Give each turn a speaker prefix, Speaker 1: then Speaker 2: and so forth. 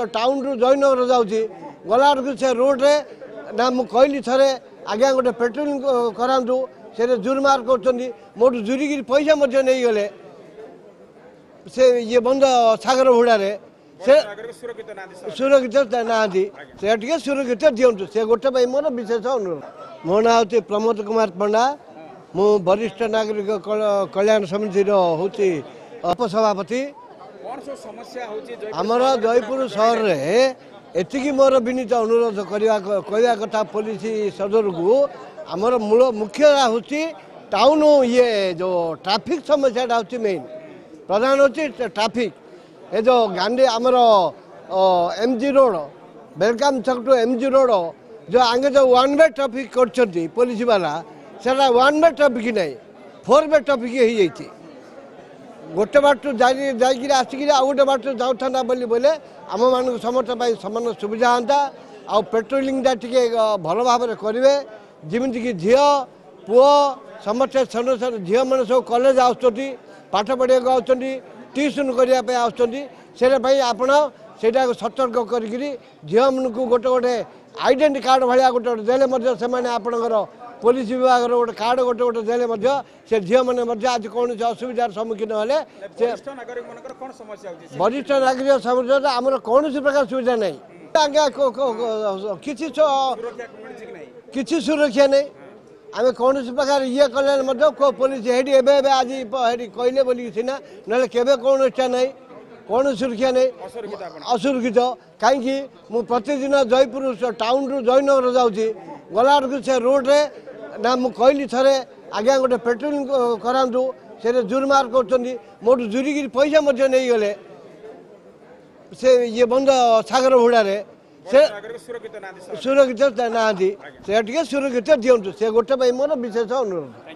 Speaker 1: Town रु जयनगर जाऊँगी गला से रोड रे ना मु कहली थे आज्ञा गोटे पेट्रोलिंग करातु से जुर्मार कर मोटू जुरिकी पैसा नहीं गले से ये बंद सागर हुड़े से सुरक्षित ना से सुरक्षित दिंतु से गोटे मोर विशेष अनुरोध। मो ना हूँ प्रमोद कुमार पंडा मु वरिष्ठ नागरिक कल्याण समिति हूँ उपसभापति। आमर जयपुर सहर में एतिकी मोर विनीत अनुरोध कहवा कथा पुलिस सदर को आमर मूल मुख्य हूँ टाउन ये जो ट्रैफिक समस्या हूँ मेन प्रधान हूँ ट्रैफिक ये जो गांधी आमर एमजी रोड बेलगाम छक टू एमजी रोड जो आगे जो वन वे ट्रैफिक कर पुलिस वाला से वन वे ट्रैफिक नहीं 4 वे ट्रैफिक हो जाती गोटे बाट जाकर आसिक आ गोटे बाट जाऊना बोले आम मान समस्त समान सुविधा हाँ आ पेट्रोलिंग टे भल भाव करेंगे जमीक झी पुओ समस्ते झील मैंने सब कॉलेज आसुँच पाठ पढ़ा आसुँच ट्यूशन करने आसुँच आपण से सतर्क करी झील मन को गोटे गोटे आइडेंटी कार्ड भाया गोटे गोटे देने आपणकर पुलिस विभाग गोटे कार्ड गोटे गोटे देने से झील मैंने आज कौन असुविधार सम्मुखीन हेले वरिष्ठ नागरिक समस्या आमर कौन प्रकार सुविधा नहीं आज्ञा किसी सुरक्षा नहीं आम कौन प्रकार ये कले पुलिस आज कहले बोल सीना ना केवे कौन इच्छा नहीं कौन सुरक्षा नहीं असुरक्षित कहीं मु प्रतिदिन जयपुर टाउन रु जयनगर जाऊँगी गला से रोड रे ना मु कहली थे आज्ञा गोटे पेट्रोलिंग करातु से जुर्मार कर मोटू जुरिकी पैसा नहीं गले से ये बंद सागर हुड़े से सुरक्षित ना से सुरक्षित दिंतु से गोटे मोर विशेष अनुरोध।